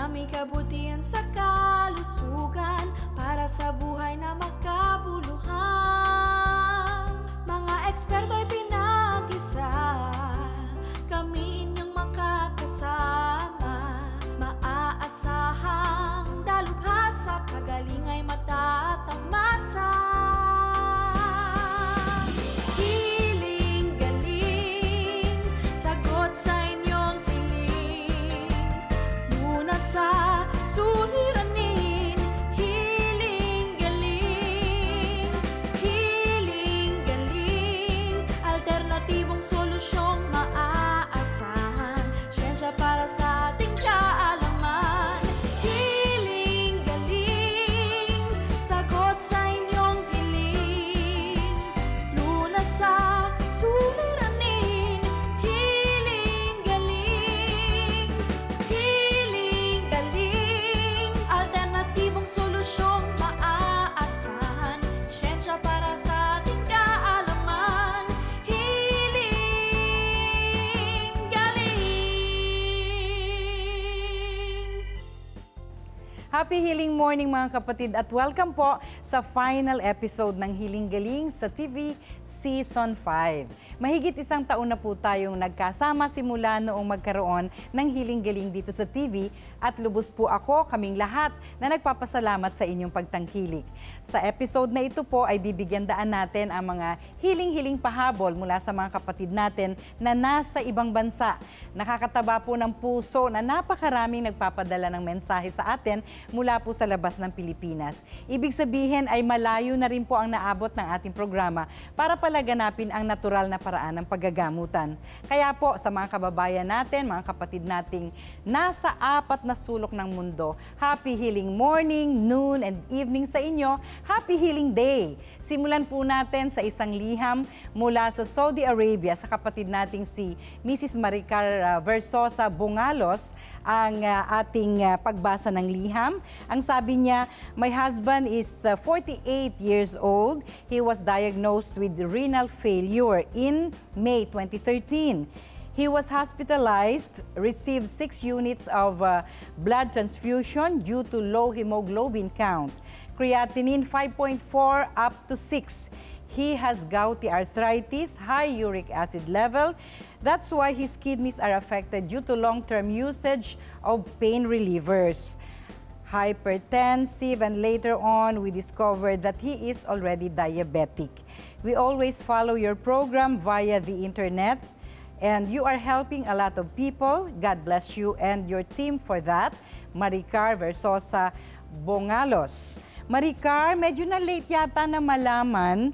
May kabutihan sa kalusugan para sa buhay na makabuluhan. Mga eksperto ay pinag-isa, kami inyong makakasama. Maaasahang dalubhasa, kagaling ay matatamasa. Hiling-galing, sagot sa inyong hiling. Muna sa suliranin, hiling-galing. Hiling-galing, alternatibong solusyong maaasahan. Siyensya para sa ating kaalaman. Hiling-galing, sagot sa inyong hiling. Lunas sa suliranin, hiling-galing. Hiling-galing, alternatibong solusyong maaasahan. Siyensya para sa ating kaalaman. Hiling-galing. Happy Healing Morning mga kapatid at welcome po sa final episode ng Healing Galing sa TV Season 5. Mahigit isang taon na po tayong nagkasama simula noong magkaroon ng Healing Galing dito sa TV at lubos po ako, kaming lahat na nagpapasalamat sa inyong pagtangkilik. Sa episode na ito po ay bibigyan daan natin ang mga hiling-hiling pahabol mula sa mga kapatid natin na nasa ibang bansa. Nakakataba po ng puso na napakaraming nagpapadala ng mensahe sa atin mula po sa labas ng Pilipinas. Ibig sabihin ay malayo na rin po ang naabot ng ating programa para palaganapin ang natural na paraan ng paggagamutan. Kaya po sa mga kababayan natin, mga kapatid nating nasa apat na sulok ng mundo, happy healing morning, noon, and evening sa inyo. Happy Healing Day! Simulan po natin sa isang liham mula sa Saudi Arabia sa kapatid nating si Mrs. Maricar Versosa Bongalos ang ating pagbasa ng liham. Ang sabi niya, my husband is 48 years old. He was diagnosed with renal failure in May 2013. He was hospitalized, received 6 units of blood transfusion due to low hemoglobin count. Creatinine 5.4 up to 6. He has gouty arthritis, high uric acid level. That's why his kidneys are affected due to long-term usage of pain relievers. Hypertensive, and later on we discovered that he is already diabetic. We always follow your program via the internet. And you are helping a lot of people. God bless you and your team for that. Maricar Versosa Bongalos. Maricar, medyo na late yata na malaman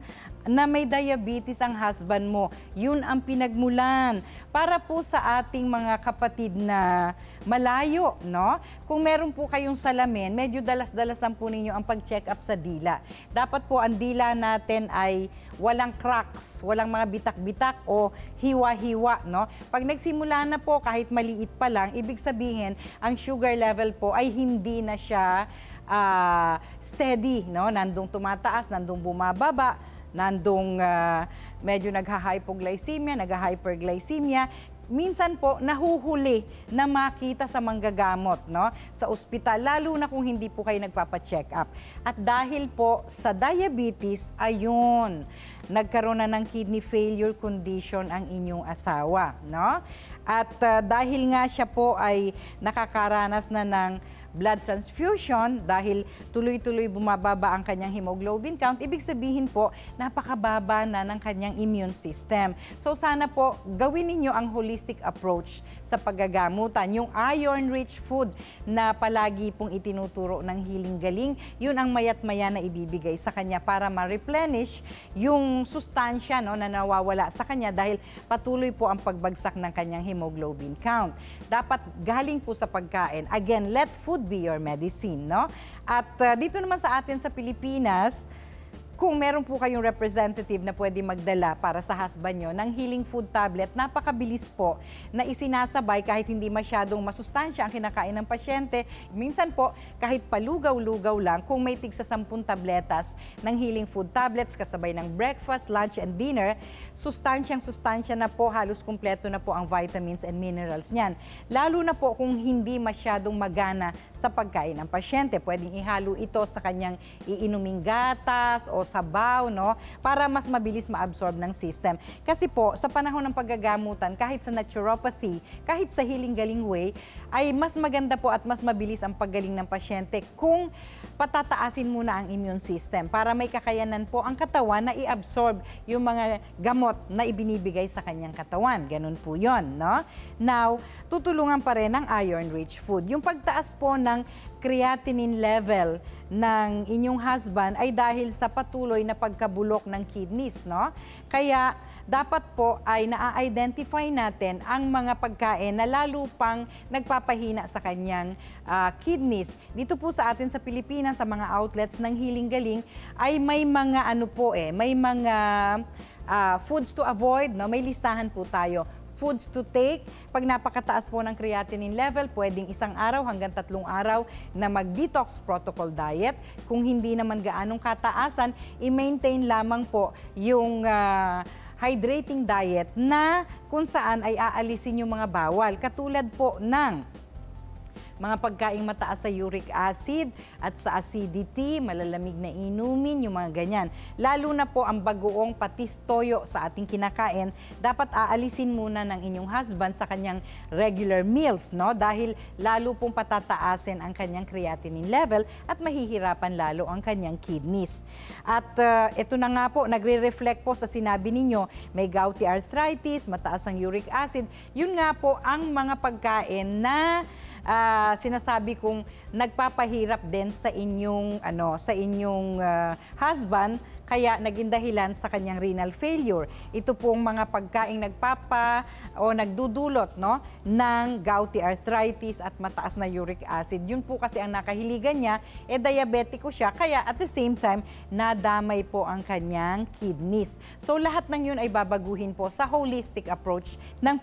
na may diabetes ang husband mo. Yun ang pinagmulan. Para po sa ating mga kapatid na malayo, no? Kung meron po kayong salamin, medyo dalas-dalasan po ninyo ang pag-check up sa dila. Dapat po ang dila natin ay walang cracks, walang mga bitak-bitak o hiwa-hiwa, no? Pag nagsimula na po, kahit maliit pa lang, ibig sabihin, ang sugar level po ay hindi na siya steady, no? Nandung tumataas, nandung bumababa, nandung medyo nagha-hypoglycemia, nagha-hyperglycemia. Minsan po nahuhuli na makita sa manggagamot, no? Sa ospital, lalo na kung hindi po kayo nagpapa-check up. At dahil po sa diabetes, ayun, nagkaroon na ng kidney failure condition ang inyong asawa, no? At dahil nga siya po ay nakakaranas na ng blood transfusion dahil tuloy-tuloy bumababa ang kanyang hemoglobin count, ibig sabihin po, napakababa na ng kanyang immune system. So sana po, gawin ninyo ang holistic approach sa paggagamutan. Yung iron-rich food na palagi pong itinuturo ng Healing Galing, yun ang mayat-maya na ibibigay sa kanya para ma-replenish yung sustansya, no, na nawawala sa kanya dahil patuloy po ang pagbagsak ng kanyang hemoglobin count. Dapat galing po sa pagkain. Again, let food be your medicine, no? At dito naman sa atin sa Pilipinas, kung meron po kayong representative na pwede magdala para sa husband nyo ng healing food tablet, napakabilis po na isinasabay kahit hindi masyadong masustansya ang kinakain ng pasyente. Minsan po, kahit palugaw-lugaw lang, kung may tigsa 10 tabletas ng healing food tablets kasabay ng breakfast, lunch, and dinner, sustansya na po, halos kumpleto na po ang vitamins and minerals niyan. Lalo na po kung hindi masyadong magana sa pagkain ng pasyente. Pwedeng ihalo ito sa kanyang iinuming gatas o sabaw, no? Para mas mabilis ma-absorb ng system. Kasi po, sa panahon ng paggaгаmutan, kahit sa naturopathy, kahit sa healing galing way, ay mas maganda po at mas mabilis ang paggaling ng pasyente kung patataasin muna ang immune system para may kakayanan po ang katawan na i-absorb yung mga gamot na ibinibigay sa kanyang katawan. Ganun po yun, no? Now, tutulungan pa rin ang iron-rich food. Yung pagtaas po ng creatinine level ng inyong husband ay dahil sa patuloy na pagkabulok ng kidneys, no? Kaya dapat po ay na-identify natin ang mga pagkain na lalo pang nagpapahina sa kanyang kidneys. Dito po sa atin sa Pilipinas, sa mga outlets ng Healing Galing, ay may mga may mga foods to avoid, no? May listahan po tayo. Foods to take, pag napakataas po ng creatinine level, pwedeng 1 araw hanggang 3 araw na mag-detox protocol diet. Kung hindi naman gaanong kataasan, i-maintain lamang po yung hydrating diet na kung saan ay aalisin yung mga bawal. Katulad po ng mga pagkaing mataas sa uric acid at sa acidity, malalamig na inumin, yung mga ganyan. Lalo na po ang bagoong patis toyo sa ating kinakain, dapat aalisin muna ng inyong husband sa kanyang regular meals, no? Dahil lalo pong patataasin ang kanyang creatinine level at mahihirapan lalo ang kanyang kidneys. At ito na nga po, nagre-reflect po sa sinabi ninyo, may gouty arthritis, mataas ang uric acid. Yun nga po ang mga pagkain na sinasabi kong nagpapahirap din sa inyong husband, kaya naging dahilan sa kanyang renal failure. Ito pong mga pagkaing nagdudulot, no, ng gouty arthritis at mataas na uric acid. Yun po kasi ang nakahiligan niya, diabetiko siya, kaya at the same time, nadamay po ang kanyang kidneys. So lahat ng yun ay babaguhin po sa holistic approach ng